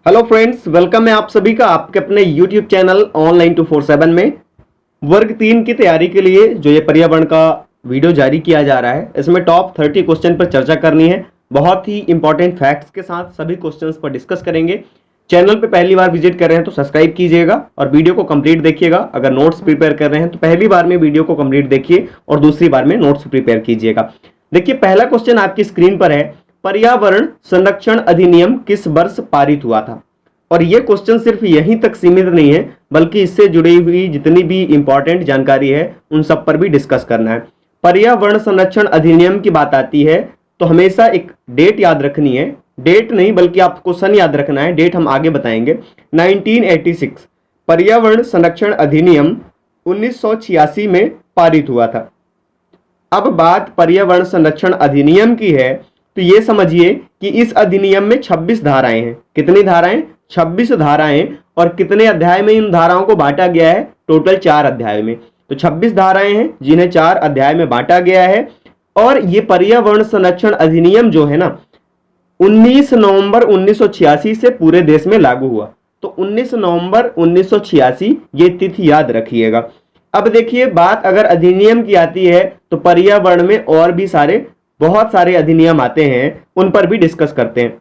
Hello friends, welcome है आप सभी का आपके अपने यूट्यूब चैनल ऑनलाइन 247 में। वर्ग 3 की तैयारी के लिए जो ये पर्यावरण का वीडियो जारी किया जा रहा है, इसमें टॉप 30 क्वेश्चन पर चर्चा करनी है। बहुत ही इंपॉर्टेंट फैक्ट्स के साथ सभी क्वेश्चंस पर डिस्कस करेंगे। चैनल पे पहली बार विजिट कर रहे हैं तो सब्सक्राइब कीजिएगा और वीडियो को कंप्लीट देखिएगा। अगर नोट्स प्रिपेयर कर रहे हैं तो पहली बार में वीडियो को कंप्लीट देखिए और दूसरी बार में नोट्स प्रिपेयर कीजिएगा। देखिए, पहला क्वेश्चन आपकी स्क्रीन पर है, पर्यावरण संरक्षण अधिनियम किस वर्ष पारित हुआ था। और ये क्वेश्चन सिर्फ यहीं तक सीमित नहीं है, बल्कि इससे जुड़ी हुई जितनी भी इंपॉर्टेंट जानकारी है उन सब पर भी डिस्कस करना है। पर्यावरण संरक्षण अधिनियम की बात आती है तो हमेशा एक डेट याद रखनी है। डेट नहीं बल्कि आपको सन याद रखना है, डेट हम आगे बताएंगे। 1986 पर्यावरण संरक्षण अधिनियम 1986 में पारित हुआ था। अब बात पर्यावरण संरक्षण अधिनियम की है तो ये समझिए कि इस अधिनियम में 26 धाराएं हैं। कितनी धाराएं? 26 धाराएं। और कितने अध्याय में इन धाराओं को बांटा गया है? टोटल 4 अध्याय में। तो 26 धाराएं हैं जिन्हें 4 अध्याय में बांटा गया है। और ये पर्यावरण संरक्षण अधिनियम जो है ना, 19 नवंबर 1986 से पूरे देश में लागू हुआ। तो 19 नवंबर 1986 ये तिथि याद रखिएगा। अब देखिए, बात अगर अधिनियम की आती है तो पर्यावरण में और भी बहुत सारे अधिनियम आते हैं, उन पर भी डिस्कस करते हैं।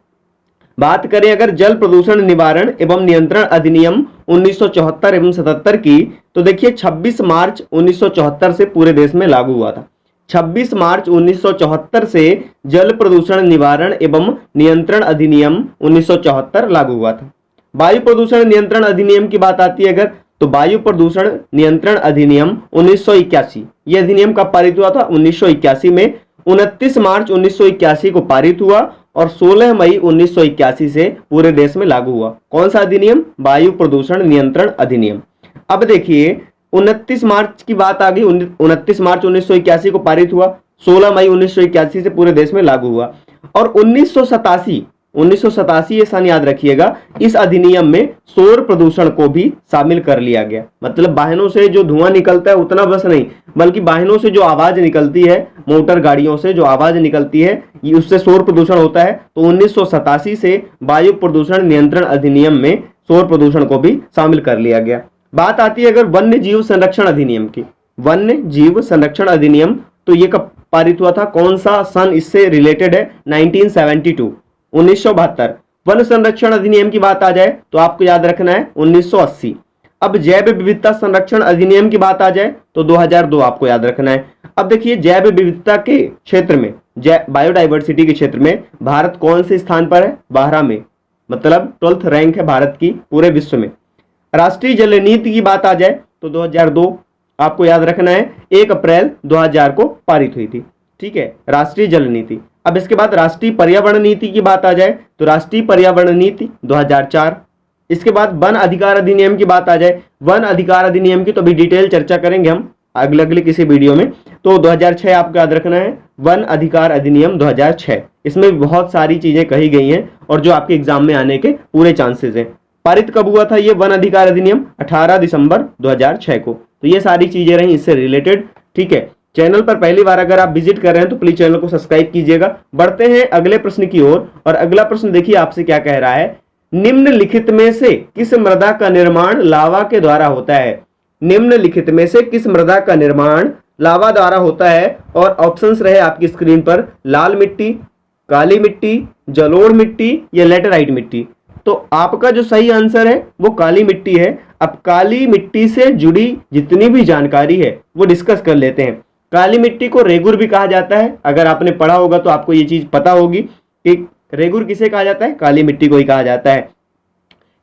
बात करें अगर जल प्रदूषण निवारण एवं नियंत्रण अधिनियम 1974 एवं 77 की, तो देखिए 26 मार्च 1974 से पूरे देश में लागू हुआ था। 26 मार्च 1974 से जल प्रदूषण निवारण एवं नियंत्रण अधिनियम 1974 लागू हुआ था। वायु प्रदूषण नियंत्रण अधिनियम की बात आती है अगर, तो वायु प्रदूषण नियंत्रण अधिनियम 1981, यह अधिनियम कब पारित हुआ था? 1981 में। 29 मार्च 1981 को पारित हुआ और 16 मई 1981 से पूरे देश में लागू हुआ। कौन सा अधिनियम? वायु प्रदूषण नियंत्रण अधिनियम। अब देखिए, 29 मार्च की बात आ गई। 29 मार्च 1981 को पारित हुआ, 16 मई 1981 से पूरे देश में लागू हुआ। और 1987 ये सन याद रखिएगा, इस अधिनियम में शोर प्रदूषण को भी शामिल कर लिया गया। मतलब वाहनों से जो धुआं निकलता है उतना बस नहीं, बल्कि वाहनों से जो आवाज निकलती है, मोटर गाड़ियों से जो आवाज निकलती है, उससे शोर प्रदूषण होता है। तो 1987 से वायु प्रदूषण नियंत्रण अधिनियम में शोर प्रदूषण को भी शामिल कर लिया गया। बात आती है अगर वन्य जीव संरक्षण अधिनियम की। वन्य जीव संरक्षण अधिनियम तो ये कब पारित हुआ था? कौन सा सन इससे रिलेटेड है? 1972, 1972। वन संरक्षण अधिनियम की बात आ जाए तो आपको याद रखना है 1980। अब जैव विविधता संरक्षण अधिनियम की बात आ जाए तो 2002 आपको याद रखना है। अब देखिए, जैव विविधता के क्षेत्र में, बायोडाइवर्सिटी के क्षेत्र में भारत कौन से स्थान पर है? 12 में। मतलब 12th रैंक है भारत की पूरे विश्व में। राष्ट्रीय जल नीति की बात आ जाए तो 2002 आपको याद रखना है। 1 अप्रैल 2000 को पारित हुई थी। ठीक है, राष्ट्रीय जल नीति। अब इसके बाद राष्ट्रीय पर्यावरण नीति की बात आ जाए तो राष्ट्रीय पर्यावरण नीति 2004। इसके बाद वन अधिकार अधिनियम की बात आ जाए, वन अधिकार अधिनियम की तो अभी डिटेल चर्चा करेंगे हम अगले किसी वीडियो में। तो 2006 आपको याद रखना है, वन अधिकार अधिनियम 2006। इसमें बहुत सारी चीजें कही गई हैं और जो आपके एग्जाम में आने के पूरे चांसेस हैं। पारित कब हुआ था ये वन अधिकार अधिनियम? 18 दिसंबर 2006 को। तो ये सारी चीजें रही इससे रिलेटेड। ठीक है, चैनल पर पहली बार अगर आप विजिट कर रहे हैं तो प्लीज चैनल को सब्सक्राइब कीजिएगा। बढ़ते हैं अगले प्रश्न की ओर। और अगला प्रश्न देखिए आपसे क्या कह रहा है, निम्नलिखित में से किस मृदा का निर्माण लावा के द्वारा होता है? निम्नलिखित में से किस मृदा का निर्माण लावा द्वारा होता है? और ऑप्शंस रहे आपकी स्क्रीन पर, लाल मिट्टी, काली मिट्टी, जलोढ़ मिट्टी या लेटेराइट मिट्टी। तो आपका जो सही आंसर है वो काली मिट्टी है। अब काली मिट्टी से जुड़ी जितनी भी जानकारी है वो डिस्कस कर लेते हैं। काली मिट्टी को रेगुर भी कहा जाता है। अगर आपने पढ़ा होगा तो आपको ये चीज पता होगी कि रेगुर किसे कहा जाता है? काली मिट्टी को ही कहा जाता है।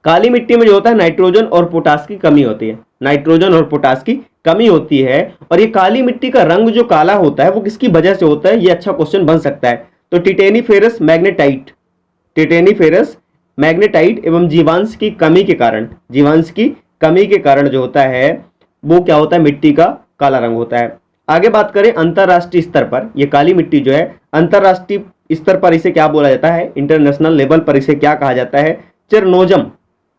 काली मिट्टी में जो होता है नाइट्रोजन और पोटास की कमी होती है। नाइट्रोजन और पोटास की कमी होती है। और ये काली मिट्टी का रंग जो काला होता है वो किसकी वजह से होता है? ये अच्छा क्वेश्चन बन सकता है। तो टिटेनीफेरस मैग्नेटाइट, टिटेनीफेरस मैग्नेटाइट एवं जीवांश की कमी के कारण, जीवांश की कमी के कारण जो होता है वो क्या होता है? मिट्टी का काला रंग होता है। आगे बात करें अंतरराष्ट्रीय स्तर पर, ये काली मिट्टी जो है अंतरराष्ट्रीय स्तर पर इसे क्या बोला जाता है? इंटरनेशनल लेवल पर इसे क्या कहा जाता है? चेरनोजम।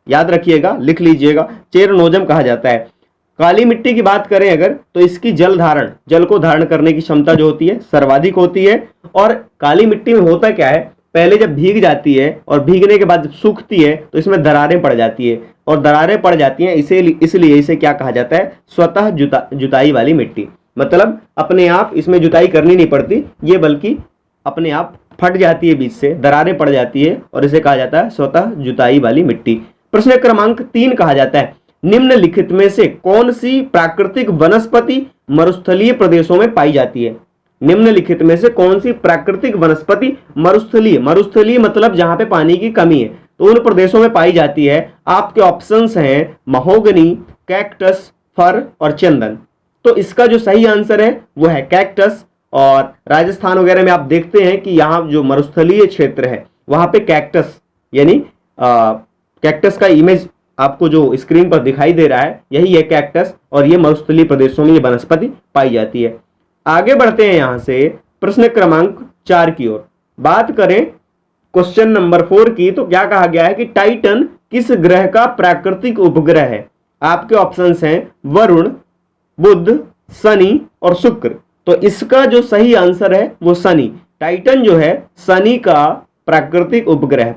याद रखिएगा, लिख लीजिएगा, चेरनोजम कहा जाता है। काली मिट्टी की बात करें अगर तो इसकी जल को धारण करने की क्षमता जो होती है सर्वाधिक होती है। और काली मिट्टी में होता क्या है? पहले जब भीग जाती है और भीगने के बाद जब सूखती है तो इसमें दरारें पड़ जाती है, और दरारें पड़ जाती हैं इसलिए इसे क्या कहा जाता है, स्वतः जुताई वाली मिट्टी। मतलब अपने आप इसमें जुताई करनी नहीं पड़ती, ये बल्कि अपने आप फट जाती है बीच से, दरारें पड़ जाती है, और इसे कहा जाता है स्वतः जुताई वाली मिट्टी। प्रश्न क्रमांक 3 कहा जाता है, निम्नलिखित में से कौन सी प्राकृतिक वनस्पति मरुस्थलीय प्रदेशों में पाई जाती है? निम्नलिखित में से कौन सी प्राकृतिक वनस्पति मरुस्थलीय मतलब जहां पे पानी की कमी है, तो उन प्रदेशों में पाई जाती है? आपके ऑप्शंस हैं महोगनी, कैक्टस, फर और चंदन। तो इसका जो सही आंसर है वो है कैक्टस। और राजस्थान वगैरह में आप देखते हैं कि यहाँ जो मरुस्थलीय क्षेत्र है वहां पे कैक्टस यानी कैक्टस का इमेज आपको जो स्क्रीन पर दिखाई दे रहा है यही है कैक्टस, और ये मरुस्थलीय प्रदेशों में ये वनस्पति पाई जाती है। आगे बढ़ते हैं यहां से प्रश्न क्रमांक 4 की ओर। बात करें क्वेश्चन नंबर 4 की, तो क्या कहा गया है कि टाइटन किस ग्रह का प्राकृतिक उपग्रह है? आपके ऑप्शंस हैं वरुण, बुध, शनि और शुक्र। तो इसका जो सही आंसर है वो शनि। टाइटन जो है शनि का प्राकृतिक उपग्रह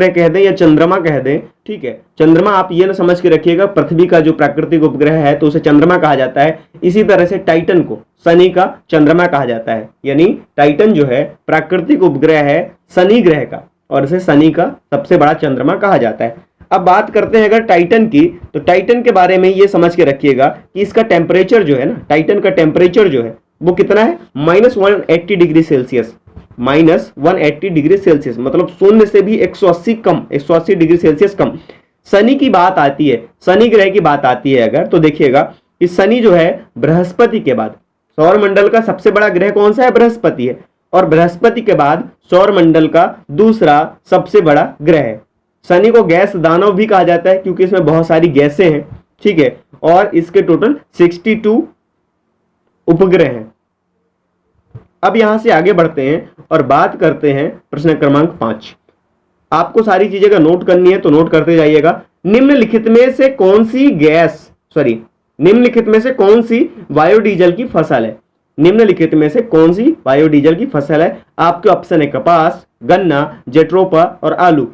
कह दें या चंद्रमा कह दें, ठीक है। चंद्रमा आप ये ना समझ के रखिएगा पृथ्वी का जो प्राकृतिक उपग्रह है तो उसे चंद्रमा कहा जाता है, इसी तरह से टाइटन को शनि का चंद्रमा कहा जाता है। यानी टाइटन जो है प्राकृतिक उपग्रह है शनि ग्रह का, और इसे शनि का सबसे बड़ा चंद्रमा कहा जाता है। अब बात करते हैं अगर टाइटन की, तो टाइटन के बारे में ये समझ के रखिएगा कि इसका टेम्परेचर जो है ना, टाइटन का टेम्परेचर जो है वो कितना है, -180 डिग्री सेल्सियस। -180 डिग्री सेल्सियस मतलब शून्य से भी 180 डिग्री सेल्सियस कम। शनि की बात आती है, शनि ग्रह की बात आती है अगर, तो देखिएगा कि शनि जो है बृहस्पति के बाद, सौर मंडल का सबसे बड़ा ग्रह कौन सा है, बृहस्पति है, और बृहस्पति के बाद सौर मंडल का दूसरा सबसे बड़ा ग्रह है। शनि को गैस दानव भी कहा जाता है क्योंकि इसमें बहुत सारी गैसें हैं, ठीक है, और इसके टोटल 62 उपग्रह हैं। अब यहां से आगे बढ़ते हैं और बात करते हैं प्रश्न क्रमांक 5। आपको सारी चीजें अगर नोट करनी है तो नोट करते जाइएगा। निम्नलिखित में से कौन सी बायोडीजल की फसल है? निम्नलिखित में से कौन सी बायोडीजल की फसल है? आपके ऑप्शन है कपास, गन्ना, जेट्रोपा और आलू।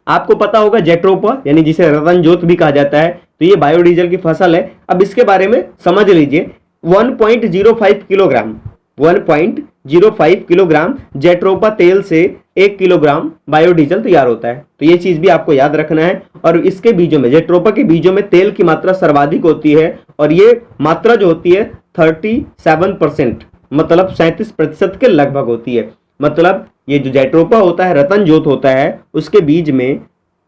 आपको पता होगा जेट्रोपा यानी जिसे रतन जोत भी कहा जाता है, तो ये बायोडीजल की फसल है। अब इसके बारे में समझ लीजिए, 1.05 किलोग्राम जेट्रोपा तेल से 1 किलोग्राम बायोडीजल तैयार होता है। तो ये चीज भी आपको याद रखना है। और इसके बीजों में, जेट्रोपा के बीजों में तेल की मात्रा सर्वाधिक होती है, और ये मात्रा जो होती है 37%, मतलब 37% के लगभग होती है। मतलब ये जो जेट्रोपा होता है, रतन जोत होता है, उसके बीज में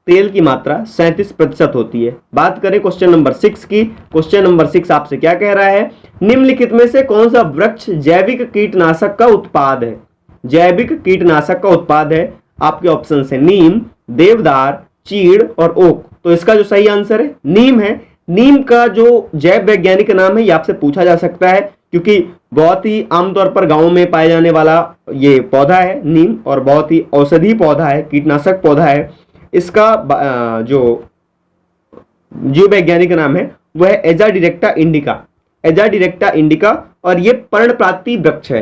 तेल की मात्रा 37% होती है। बात करें क्वेश्चन नंबर 6 की। क्वेश्चन नंबर 6 आपसे क्या कह रहा है, निम्नलिखित में से कौन सा वृक्ष जैविक कीटनाशक का उत्पाद है? जैविक कीटनाशक का उत्पाद है, आपके ऑप्शन है नीम, देवदार, चीड़ और ओक। तो इसका जो सही आंसर है नीम है। नीम का जो जैव वैज्ञानिक नाम है ये आपसे पूछा जा सकता है, क्योंकि बहुत ही आमतौर पर गांवों में पाए जाने वाला ये पौधा है नीम, और बहुत ही औषधि पौधा है, कीटनाशक पौधा है। इसका जो जीव वैज्ञानिक नाम है वह है एजाडिरेक्टा इंडिका, और ये पर्णपाती वृक्ष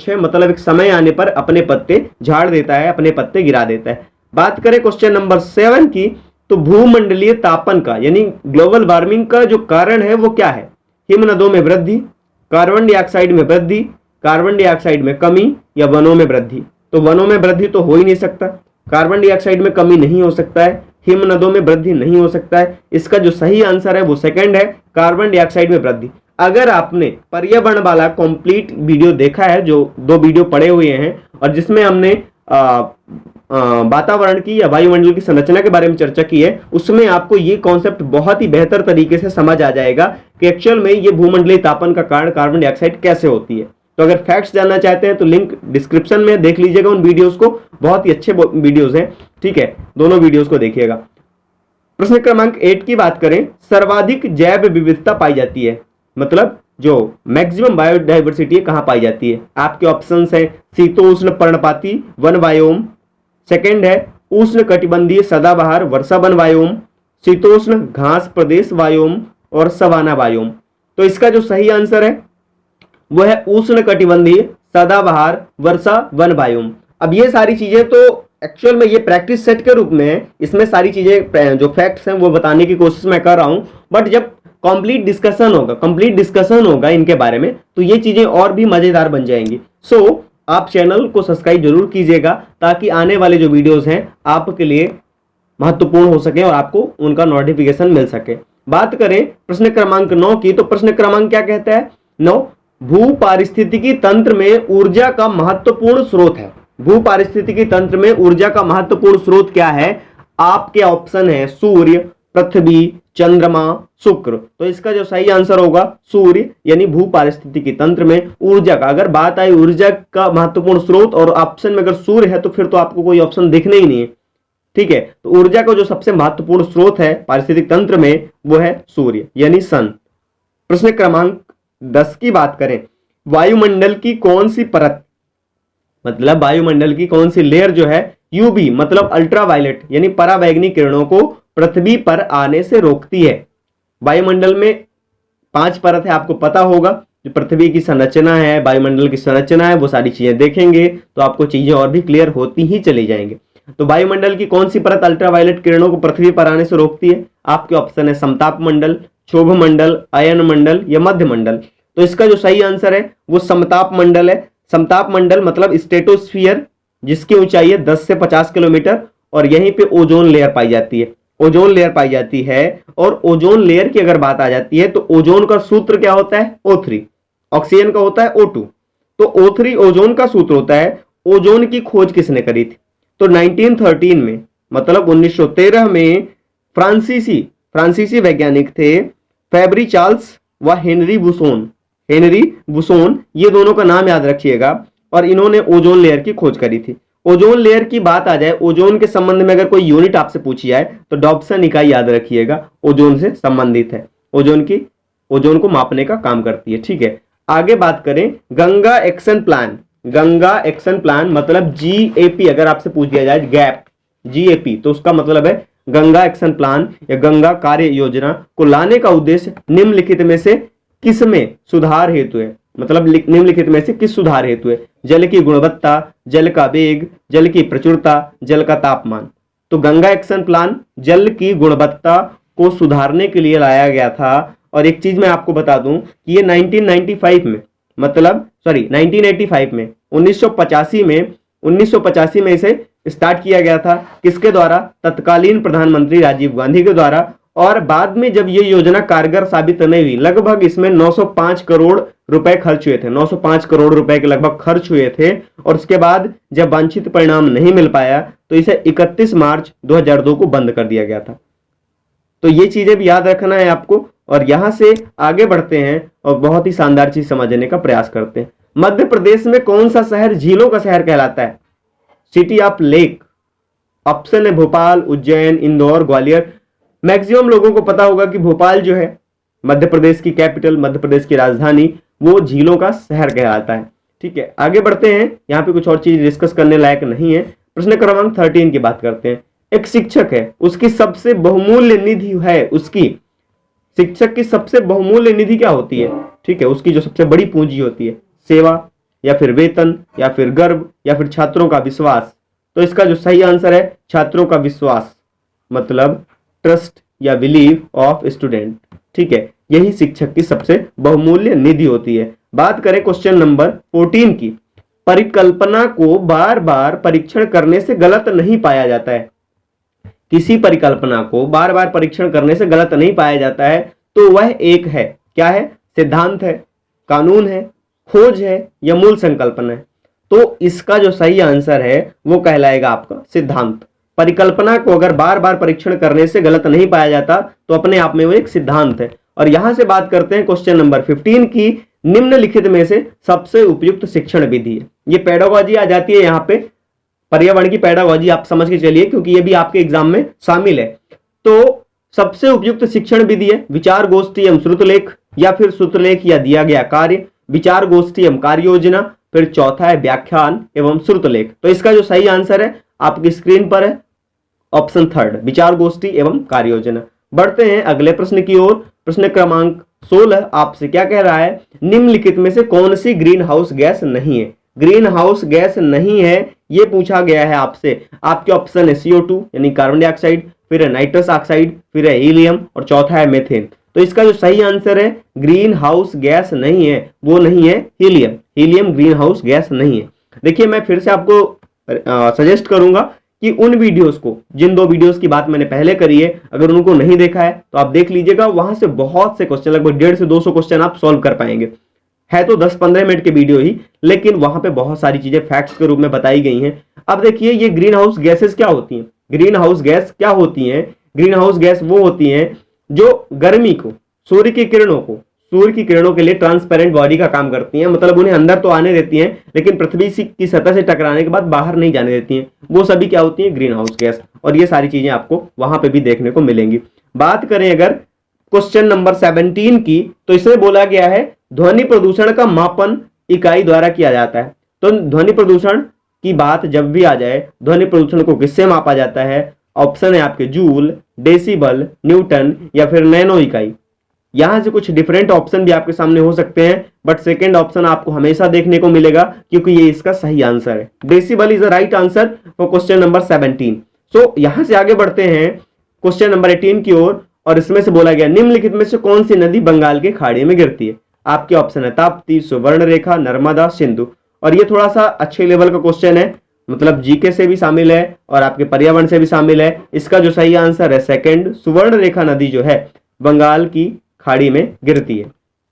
है, मतलब एक समय आने पर अपने पत्ते झाड़ देता है, अपने पत्ते गिरा देता है। बात करें क्वेश्चन नंबर 7 की, तो भूमंडलीय तापन का यानी ग्लोबल वार्मिंग का जो कारण है वो क्या है? हिमनदों में वृद्धि, कार्बन डाइऑक्साइड में वृद्धि, कार्बन डाइऑक्साइड में कमी, या वनों में वृद्धि। तो वनों में वृद्धि तो हो ही नहीं सकता, कार्बन डाइऑक्साइड में कमी नहीं हो सकता है, हिमनदों में वृद्धि नहीं हो सकता है। इसका जो सही आंसर है वो सेकंड है, कार्बन डाइऑक्साइड में वृद्धि। अगर आपने पर्यावरण वाला कंप्लीट वीडियो देखा है, जो 2 वीडियो पड़े हुए हैं, और जिसमें हमने वातावरण की या वायुमंडल की संरचना के बारे में चर्चा की है, उसमें आपको ये कॉन्सेप्ट बहुत ही बेहतर तरीके से समझ आ जाएगा कि एक्चुअल में ये भूमंडलीय तापन का कारण कार्बन डाइऑक्साइड कैसे होती है। तो अगर फैक्ट्स जानना चाहते हैं तो लिंक डिस्क्रिप्शन में देख लीजिएगा उन वीडियोस को, बहुत ही अच्छे वीडियोस हैं, ठीक है, दोनों वीडियोस को देखिएगा। प्रश्न क्रमांक 8 की बात करें, सर्वाधिक जैव विविधता पाई जाती है, मतलब जो मैक्सिमम बायोडाइवर्सिटी है कहां पाई जाती है? आपके ऑप्शंस हैं शीतोष्ण पर्णपाती वन वायोम, सेकंड है उष्ण कटिबंधीय सदाबहार वर्षा वन वायोम, शीतोष्ण घास प्रदेश वायोम और सवाना वायोम। तो इसका जो सही आंसर है वह है उष्ण कटिबंधीय सदाबहार वर्षा वन वायोम। अब ये सारी चीजें तो एक्चुअल में ये प्रैक्टिस सेट के रूप में है, इसमें सारी चीजें जो फैक्ट्स हैं वो बताने की कोशिश मैं कर रहा हूं, बट जब कंप्लीट डिस्कशन होगा इनके बारे में तो ये चीजें और भी मजेदार बन जाएंगी। सो आप चैनल को सब्सक्राइब जरूर कीजिएगा ताकि आने वाले जो वीडियोस हैं आपके लिए महत्वपूर्ण हो सके और आपको उनका नोटिफिकेशन मिल सके। बात करें प्रश्न क्रमांक 9 की, तो प्रश्न क्रमांक क्या कहता है? 9, भू पारिस्थितिकी तंत्र में ऊर्जा का महत्वपूर्ण स्रोत है। भू पारिस्थितिकी तंत्र में ऊर्जा का महत्वपूर्ण स्रोत क्या है? आपके ऑप्शन है सूर्य, पृथ्वी, चंद्रमा, शुक्र। तो इसका जो सही आंसर होगा सूर्य, यानी भू पारिस्थितिकी तंत्र में ऊर्जा का, अगर बात आई ऊर्जा का महत्वपूर्ण स्रोत और ऑप्शन में अगर सूर्य है तो फिर तो आपको कोई ऑप्शन दिखने ही नहीं है, ठीक है। तो ऊर्जा का जो सबसे महत्वपूर्ण स्रोत है पारिस्थितिक तंत्र में वो है सूर्य यानी सन। प्रश्न क्रमांक 10 की बात करें, वायुमंडल की कौन सी परत, मतलब वायुमंडल की कौन सी लेयर जो है यूवी मतलब अल्ट्रावायलेट यानी पराबैंगनी किरणों को पृथ्वी पर आने से रोकती है? वायुमंडल में 5 परत है, आपको पता होगा। जो पृथ्वी की संरचना है, वायुमंडल की संरचना है, वो सारी चीजें देखेंगे तो आपको चीजें और भी क्लियर होती ही चली जाएंगे। तो वायुमंडल की कौन सी परत अल्ट्रावायलेट किरणों को पृथ्वी पर आने से रोकती है? आपके ऑप्शन है समताप मंडल, क्षोभ मंडल, अयन मंडल या मध्य मंडल। तो इसका जो सही आंसर है वो समताप मंडल है। समताप मंडल मतलब स्ट्रेटोस्फियर, जिसकी ऊंचाई है 10 से 50 किलोमीटर, और यहीं पे ओजोन लेयर पाई जाती है। ओजोन लेयर पाई जाती है, और ओजोन लेयर की अगर बात आ जाती है तो ओजोन का सूत्र क्या होता है? O3। ऑक्सीजन का होता है O2। तो O3 ओजोन का सूत्र होता है। ओजोन की खोज किसने करी थी? तो 1913 में, मतलब 1913 में फ्रांसीसी वैज्ञानिक थे फेब्री चार्ल्स व हेनरी बुसोन, ये दोनों का नाम याद रखिएगा, और इन्होंने ओजोन लेयर की खोज करी थी। ओजोन लेयर की बात आ जाए, ओजोन के संबंध में अगर कोई यूनिट आपसे पूछी जाए तो डॉप्सन इकाई याद रखिएगा, ओजोन से संबंधित है। ओजोन को मापने का काम करती है, ठीक है। आगे बात करें गंगा एक्शन प्लान मतलब GAP, अगर आपसे पूछ दिया जाए गैप GAP तो उसका मतलब है गंगा एक्शन प्लान या गंगा कार्य योजना को लाने का उद्देश्य निम्नलिखित में से किस में सुधार हेतु है? मतलब निम्नलिखित में से किस सुधार हेतु है? जल की गुणवत्ता, जल का वेग, जल की प्रचुरता, जल का तापमान। तो गंगा एक्शन प्लान जल की गुणवत्ता को सुधारने के लिए लाया गया था। और एक चीज मैं आपको बता दूं कि ये 1985 में, मतलब 1985 में इसे स्टार्ट किया गया था। किसके द्वारा? तत्कालीन प्रधानमंत्री राजीव गांधी के द्वारा। और बाद में जब ये योजना कारगर साबित नहीं हुई, लगभग इसमें 905 करोड़ रुपए खर्च हुए थे, 905 करोड़ रुपए के लगभग खर्च हुए थे। और उसके बाद जब वांछित परिणाम नहीं मिल पाया तो इसे 31 मार्च 2002 को बंद कर दिया गया था। तो ये चीजें भी याद रखना है आपको। और यहां से आगे बढ़ते हैं और बहुत ही शानदार चीज समझने का प्रयास करते हैं। मध्य प्रदेश में कौन सा शहर झीलों का शहर कहलाता है? City of lake. ऑप्शन है भोपाल, उज्जैन, इंदौर, ग्वालियर। मैक्सिमम लोगों को पता होगा कि भोपाल जो है मध्य प्रदेश की कैपिटल, मध्य प्रदेश की राजधानी, वो झीलों का शहर कहलाता है, ठीक है। आगे बढ़ते हैं, यहाँ पे कुछ और चीज डिस्कस करने लायक नहीं है। प्रश्न क्रमांक 13 की बात करते हैं। एक शिक्षक है, उसकी सबसे बहुमूल्य निधि है, शिक्षक की सबसे बहुमूल्य निधि क्या होती है? ठीक है, उसकी जो सबसे बड़ी पूंजी होती है, सेवा या फिर वेतन या फिर गर्व या फिर छात्रों का विश्वास। तो इसका जो सही आंसर है छात्रों का विश्वास, मतलब ट्रस्ट या बिलीव ऑफ स्टूडेंट, ठीक है। यही शिक्षक की सबसे बहुमूल्य निधि होती है। बात करें क्वेश्चन नंबर 14 की, परिकल्पना को बार बार परीक्षण करने से गलत नहीं पाया जाता है। किसी परिकल्पना को बार बार परीक्षण करने से गलत नहीं पाया जाता है तो वह एक है, क्या है? सिद्धांत है, कानून है, खोज है या मूल संकल्पना है। तो इसका जो सही आंसर है वो कहलाएगा आपका सिद्धांत। परिकल्पना को अगर बार बार परीक्षण करने से गलत नहीं पाया जाता तो अपने आप में वो एक सिद्धांत है। और यहां से बात करते हैं क्वेश्चन नंबर 15 की, निम्नलिखित में से सबसे उपयुक्त शिक्षण विधि है। ये पेडागोजी आ जाती है, यहाँ पे पर्यावरण की पेडागोजी आप समझ के चलिए क्योंकि ये भी आपके एग्जाम में शामिल है। तो सबसे उपयुक्त शिक्षण विधि है विचार गोष्ठी एवं श्रुतलेख, या फिर श्रुतलेख या दिया गया कार्य, विचार गोष्ठी एवं कार्य योजना, फिर चौथा है व्याख्यान एवं श्रुतलेख। तो इसका जो सही आंसर है आपकी स्क्रीन पर है ऑप्शन 3, विचार गोष्ठी एवं कार्य योजना। बढ़ते हैं अगले प्रश्न की ओर। प्रश्न क्रमांक 16 आपसे क्या कह रहा है? निम्नलिखित में से कौन सी ग्रीन हाउस गैस नहीं है? ग्रीन हाउस गैस नहीं है ये पूछा गया है आपसे। आपके ऑप्शन है CO2 यानी कार्बन डाइऑक्साइड, फिर है नाइट्रस ऑक्साइड, फिर है हीलियम और चौथा है मीथेन। तो इसका जो सही आंसर है ग्रीन हाउस गैस नहीं है, वो नहीं है helium. Helium green house gas नहीं है। देखिए मैं फिर से आपको सजेस्ट करूंगा कि उन वीडियोस को, जिन 2 वीडियोस की बात मैंने पहले करी है, अगर उनको नहीं देखा है तो आप देख लीजिएगा। वहां से बहुत से क्वेश्चन, लगभग 150 से 200 क्वेश्चन आप सॉल्व कर पाएंगे। है तो 10-15 मिनट के वीडियो ही, लेकिन वहां पे बहुत सारी चीजें फैक्ट्स के रूप में बताई गई हैं। अब देखिए ये ग्रीन हाउस गैसेस क्या होती हैं। ग्रीन हाउस गैस क्या होती हैं? ग्रीन हाउस गैस वो होती हैं जो गर्मी को, सूर्य की किरणों के लिए ट्रांसपेरेंट बॉडी का काम करती हैं। मतलब उन्हें अंदर तो आने देती हैं, लेकिन पृथ्वी की सतह से टकराने के बाद बाहर नहीं जाने देती हैं। वो सभी क्या होती हैं? Green house gas. और ये सारी चीजें आपको वहां पे भी देखने को मिलेंगी। बात करें अगर क्वेश्चन नंबर 17 की, तो इसमें बोला गया है ध्वनि प्रदूषण का मापन इकाई द्वारा किया जाता है। तो ध्वनि प्रदूषण की बात जब भी आ जाए, ध्वनि प्रदूषण को किससे मापा जाता है? ऑप्शन है आपके जूल, डेसिबल, न्यूटन या फिर नैनो इकाई। यहां से कुछ डिफरेंट ऑप्शन भी आपके सामने हो सकते हैं, बट सेकंड ऑप्शन आपको हमेशा देखने को मिलेगा क्योंकि ये इसका सही आंसर है। Decibel is the right answer for question number 17। सो यहां से आगे बढ़ते हैं क्वेश्चन नंबर 18 की ओर, और इसमें से बोला गया निम्नलिखित में से कौन सी नदी बंगाल की खाड़ी में गिरती है? आपके ऑप्शन है ताप्ती, सुवर्णरेखा, नर्मदा, सिंधु। और ये थोड़ा सा अच्छे लेवल का क्वेश्चन है, मतलब जीके से भी शामिल है और आपके पर्यावरण से भी शामिल है। इसका जो सही आंसर है सेकंड, सुवर्णरेखा नदी जो है बंगाल की खाड़ी में गिरती है।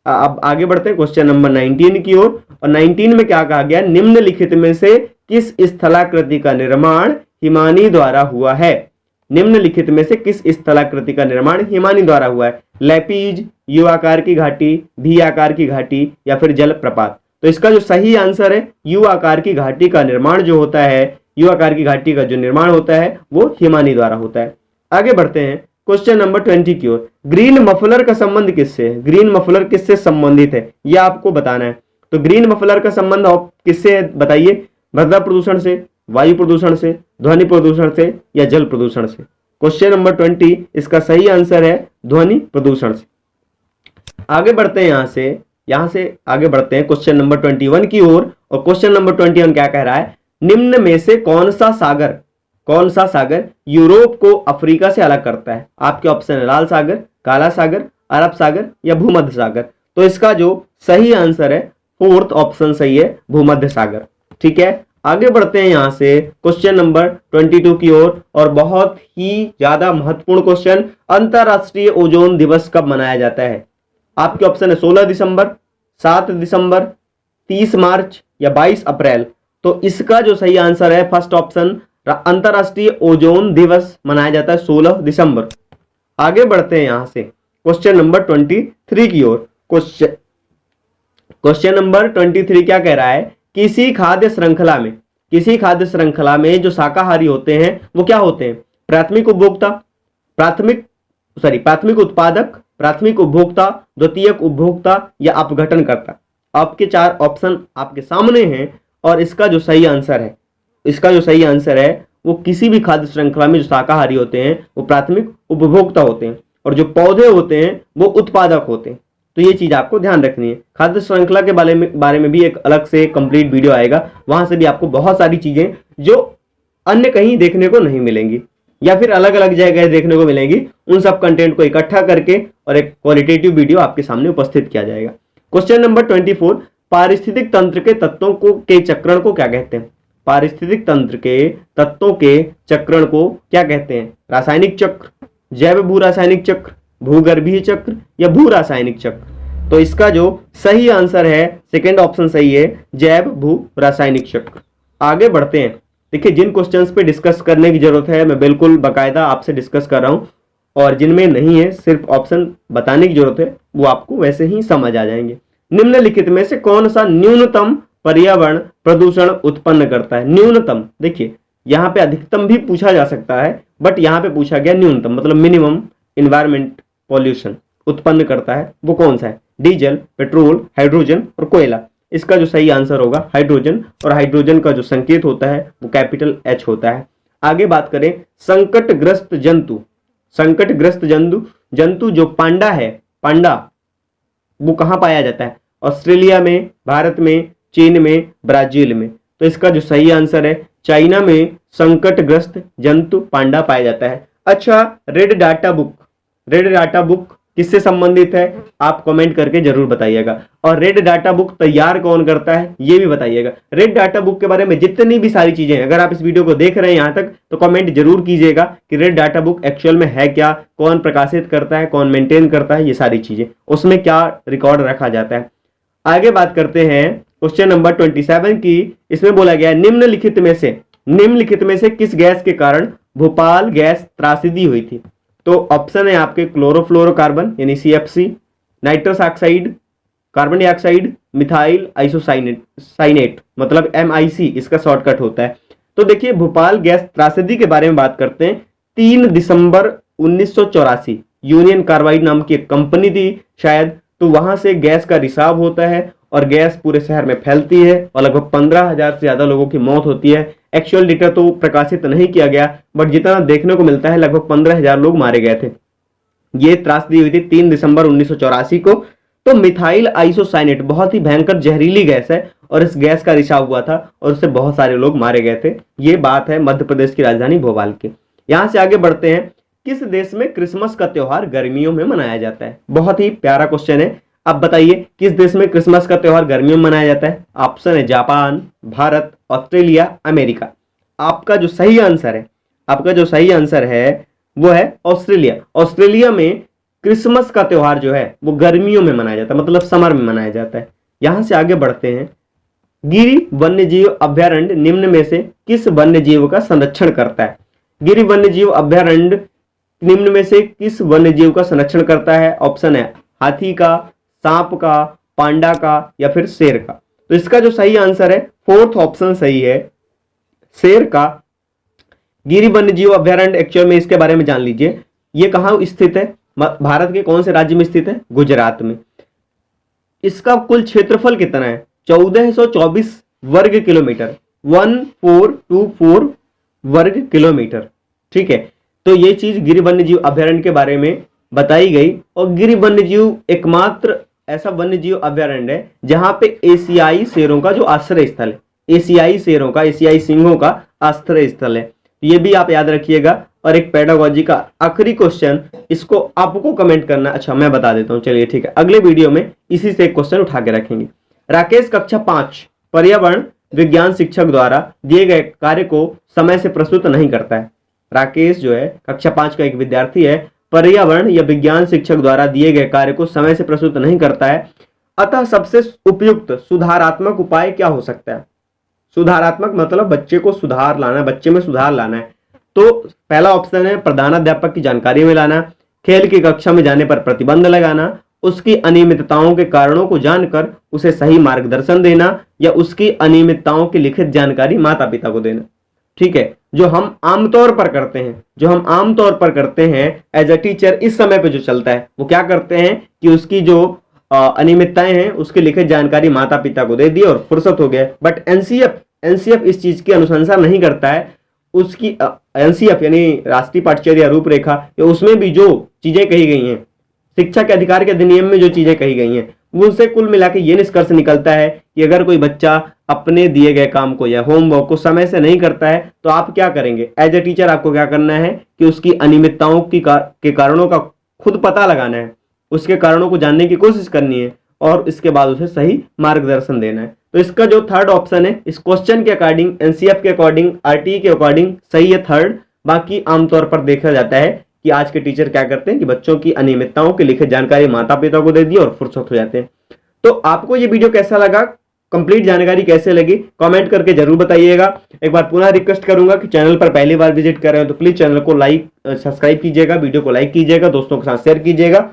अब आगे बढ़ते हैं क्वेश्चन नंबर 19 की ओर, और 19 में क्या कहा गया? निम्नलिखित में से किस स्थलाकृति का निर्माण हिमानी द्वारा हुआ है? निम्नलिखित में से किस स्थलाकृति का निर्माण हिमानी द्वारा हुआ है? लैपीज, यू आकार की घाटी, भी आकार की घाटी या फिर जलप्रपात। तो इसका जो सही आंसर है यू आकार की घाटी का निर्माण जो होता है, यू आकार की घाटी का जो निर्माण होता है वो हिमानी द्वारा होता है। आगे बढ़ते हैं क्वेश्चन नंबर 20 की ओर। ग्रीन मफलर का संबंध किससे है? ग्रीन मफलर किससे संबंधित है यह आपको बताना है। तो ग्रीन मफलर का संबंध किससे है बताइए? मृदा प्रदूषण से, वायु प्रदूषण से, ध्वनि प्रदूषण से या जल प्रदूषण से? क्वेश्चन नंबर 20 इसका सही आंसर है ध्वनि प्रदूषण से। आगे बढ़ते हैं यहां से आगे बढ़ते हैं क्वेश्चन नंबर 21 की ओर, और क्वेश्चन नंबर 21 क्या कह रहा है? निम्न में से कौन सा सागर यूरोप को अफ्रीका से अलग करता है? आपके ऑप्शन है लाल सागर, काला सागर, अरब सागर या भूमध्य सागर। तो इसका जो सही आंसर है फोर्थ ऑप्शन सही है, भूमध्य सागर। ठीक है, आगे बढ़ते हैं यहां से क्वेश्चन नंबर 22 की ओर, और बहुत ही ज्यादा महत्वपूर्ण क्वेश्चन, अंतरराष्ट्रीय ओजोन दिवस कब मनाया जाता है? आपके ऑप्शन है 16 दिसंबर, 7 दिसंबर, 30 मार्च या 22 अप्रैल। तो इसका जो सही आंसर है फर्स्ट ऑप्शन, अंतरराष्ट्रीय ओजोन दिवस मनाया जाता है 16 दिसंबर। आगे बढ़ते हैं यहां से क्वेश्चन नंबर 23 की ओर। क्वेश्चन नंबर 23 क्या कह रहा है? किसी खाद्य श्रृंखला में जो शाकाहारी होते हैं वो क्या होते हैं? प्राथमिक उत्पादक, प्राथमिक उपभोक्ता, द्वितीयक उपभोक्ता या अपघटनकर्ता। आपके 4 ऑप्शन आपके सामने हैं, और इसका जो सही आंसर है वो किसी भी खाद्य श्रृंखला में जो शाकाहारी होते हैं वो प्राथमिक उपभोक्ता होते हैं, और जो पौधे होते हैं वो उत्पादक होते हैं। तो ये चीज आपको ध्यान रखनी है। खाद्य श्रृंखला के बारे में भी एक अलग से कंप्लीट वीडियो आएगा, वहां से भी आपको बहुत सारी चीजें जो अन्य कहीं देखने को नहीं मिलेंगी या फिर अलग अलग जगह देखने को मिलेंगी, उन सब कंटेंट को इकट्ठा करके और एक क्वालिटेटिव वीडियो आपके सामने उपस्थित किया जाएगा। क्वेश्चन नंबर 24, पारिस्थितिक तंत्र के तत्वों के चक्रण को क्या कहते हैं? पारिस्थितिक तंत्र के तत्वों के चक्रण को क्या कहते हैं? रासायनिक चक्र, जैव भू रासायनिक चक्र, भूगर्भीय चक्र या भू रासायनिक चक्र। तो इसका जो सही आंसर है सेकंड ऑप्शन सही है, जैव भू रासायनिक चक्र। आगे बढ़ते हैं। देखिए जिन क्वेश्चंस पे डिस्कस करने की जरूरत है मैं बिल्कुल बाकायदा आपसे डिस्कस कर रहा हूं, और जिनमें नहीं है सिर्फ ऑप्शन बताने की जरूरत है वो आपको वैसे ही समझ आ जाएंगे। निम्नलिखित में से कौन सा न्यूनतम पर्यावरण प्रदूषण उत्पन्न करता है? न्यूनतम, देखिए यहाँ पे अधिकतम भी पूछा जा सकता है, बट यहाँ पे पूछा गया न्यूनतम, मतलब मिनिमम इन्वायरमेंट पॉल्यूशन उत्पन्न करता है वो कौन सा है? डीजल, पेट्रोल, हाइड्रोजन और कोयला। इसका जो सही आंसर होगा हाइड्रोजन, और हाइड्रोजन का जो संकेत होता है वो कैपिटल H होता है। आगे बात करें संकटग्रस्त जंतु जो पांडा है, पांडा वो कहां पाया जाता है? ऑस्ट्रेलिया में, भारत में, चीन में, ब्राजील में। तो इसका जो सही आंसर है चाइना में संकटग्रस्त जंतु पांडा पाया जाता है। अच्छा, रेड डाटा बुक किससे संबंधित है, आप कमेंट करके जरूर बताइएगा। और रेड डाटा बुक तैयार कौन करता है ये भी बताइएगा। रेड डाटा बुक के बारे में जितनी भी सारी चीजें, अगर आप इस वीडियो को देख रहे हैं यहां तक, तो कमेंट जरूर कीजिएगा कि रेड डाटा बुक एक्चुअल में है क्या, कौन प्रकाशित करता है, कौन मेंटेन करता है, ये सारी चीजें, उसमें क्या रिकॉर्ड रखा जाता है। आगे बात करते हैं क्वेश्चन नंबर 27 की। इसमें बोला गया है निम्नलिखित में से किस गैस के कारण भोपाल गैस त्रासदी हुई थी। तो ऑप्शन है आपके क्लोरोफ्लोरोकार्बन यानी CFC, nitrous oxide, carbon dioxide, methyl isocyanate मतलब MIC इसका शॉर्टकट होता है। तो देखिए भोपाल गैस त्रासदी के बारे में बात करते हैं। 3 दिसंबर 1984 यूनियन कार्बाइड नाम की एक कंपनी थी शायद, तो वहां से गैस का रिसाव होता है और गैस पूरे शहर में फैलती है और लगभग 15,000 से ज्यादा लोगों की मौत होती है। एक्चुअल डेटा तो प्रकाशित नहीं किया गया, बट जितना देखने को मिलता है लगभग 15,000 लोग मारे गए थे। ये त्रासदी हुई थी 3 दिसंबर 1984 को। तो मिथाइल आइसोसाइनेट बहुत ही भयंकर जहरीली गैस है और इस गैस का रिसाव हुआ था और उससे बहुत सारे लोग मारे गए थे। ये बात है मध्य प्रदेश की राजधानी भोपाल की। यहां से आगे बढ़ते हैं। किस देश में क्रिसमस का त्योहार गर्मियों में मनाया जाता है। बहुत ही प्यारा क्वेश्चन है। अब बताइए किस देश में क्रिसमस का त्योहार गर्मियों में मनाया जाता है। ऑप्शन है जापान, भारत, ऑस्ट्रेलिया, अमेरिका। आपका जो सही आंसर है वो है ऑस्ट्रेलिया। ऑस्ट्रेलिया में क्रिसमस का त्योहार जो है वो गर्मियों में मनाया जाता है, मतलब समर में मनाया जाता है। यहां से आगे बढ़ते हैं। गिरि वन्यजीव अभयारण्य निम्न में से किस वन्यजीव का संरक्षण करता है। गिरि वन्यजीव अभयारण्य निम्न में से किस वन्यजीव का संरक्षण करता है। ऑप्शन है हाथी का, सांप का, पांडा का या फिर शेर का। तो इसका जो सही आंसर है 4th ऑप्शन सही है, शेर का। गिरि वन्यजीव अभयारण्य एक्चुअल में इसके बारे में जान लीजिए। ये कहां स्थित है, भारत के कौन से राज्य में स्थित है, गुजरात में। इसका कुल क्षेत्रफल कितना है, 1424 वर्ग किलोमीटर, 1424 वर्ग किलोमीटर। ठीक है, तो ये चीज गिरि वन्यजीव अभयारण्य के बारे में बताई गई। और गिरि वन्यजीव एकमात्र ऐसा वन्यजीव अभयारण्य है जहां पे एशियाई शेरों का जो आश्रय स्थल है, एशियाई सिंहों का आश्रय स्थल है। ये भी आप याद रखिएगा। और एक पेडागोजी का आखिरी क्वेश्चन, इसको आपको कमेंट करना। अच्छा मैं बता देता हूं, चलिए ठीक है, अगले वीडियो में इसी से एक क्वेश्चन उठा के रखेंगे। राकेश कक्षा 5 पर्यावरण विज्ञान शिक्षक द्वारा दिए गए कार्य को समय से प्रस्तुत नहीं करता है। राकेश जो है कक्षा 5 का एक विद्यार्थी है, पर्यावरण या विज्ञान शिक्षक द्वारा दिए गए कार्य को समय से प्रस्तुत नहीं करता है। अतः सबसे उपयुक्त सुधारात्मक उपाय क्या हो सकता है। सुधारात्मक मतलब बच्चे को सुधार लाना, बच्चे में सुधार लाना है। तो पहला ऑप्शन है प्रधानाध्यापक की जानकारी में लाना, खेल की कक्षा में जाने पर प्रतिबंध लगाना, उसकी अनियमितताओं के कारणों को जानकर उसे सही मार्गदर्शन देना, या उसकी अनियमितताओं की लिखित जानकारी माता पिता को देना। ठीक है, जो हम आमतौर पर करते हैं एज अ टीचर, इस समय पे जो चलता है वो क्या करते हैं कि उसकी जो अनियमितताएं हैं उसकी लिखित जानकारी माता पिता को दे दी और फुर्सत हो गया। बट एनसीएफ इस चीज की अनुशंसा नहीं करता है। उसकी एनसीएफ यानी राष्ट्रीय पाठ्यचर्या रूपरेखा, उसमें भी जो चीजें कही गई हैं, शिक्षा के अधिकार के अधिनियम में जो चीजें कही गई हैं, उनसे कुल मिला के ये निष्कर्ष निकलता है कि अगर कोई बच्चा अपने दिए गए काम को या होमवर्क को समय से नहीं करता है तो आप क्या करेंगे एज ए टीचर। आपको क्या करना है कि उसकी अनियमितताओं के कारणों का खुद पता लगाना है, उसके कारणों को जानने की कोशिश करनी है और इसके बाद उसे सही मार्गदर्शन देना है। तो इसका जो 3rd ऑप्शन है इस क्वेश्चन के अकॉर्डिंग, एनसीएफ के अकॉर्डिंग, आरटीई के अकॉर्डिंग सही है 3rd। बाकी आमतौर पर देखा जाता है कि आज के टीचर क्या करते हैं कि बच्चों की अनियमितताओं की लिखित जानकारी माता पिता को दे दी और फुर्सत हो जाते हैं। तो आपको ये वीडियो कैसा लगा, कंप्लीट जानकारी कैसे लगी, कमेंट करके जरूर बताइएगा। एक बार पुनः रिक्वेस्ट करूंगा कि चैनल पर पहली बार विजिट कर रहे हो तो प्लीज चैनल को सब्सक्राइब कीजिएगा, वीडियो को लाइक कीजिएगा, दोस्तों के साथ शेयर कीजिएगा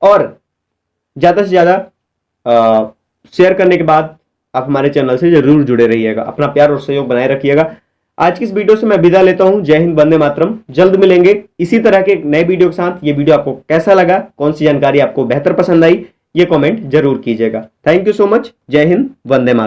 और ज्यादा से ज्यादा शेयर करने के बाद आप हमारे चैनल से जरूर जुड़े रहिएगा। अपना प्यार और सहयोग बनाए रखिएगा। आज की इस वीडियो से मैं विदा लेता हूं। जय हिंद, वंदे मातरम। जल्द मिलेंगे इसी तरह के एक नए वीडियो के साथ। ये वीडियो आपको कैसा लगा, कौन सी जानकारी आपको बेहतर पसंद आई, ये कमेंट जरूर कीजिएगा। Thank you so much. जय हिंद, वंदे मातरम।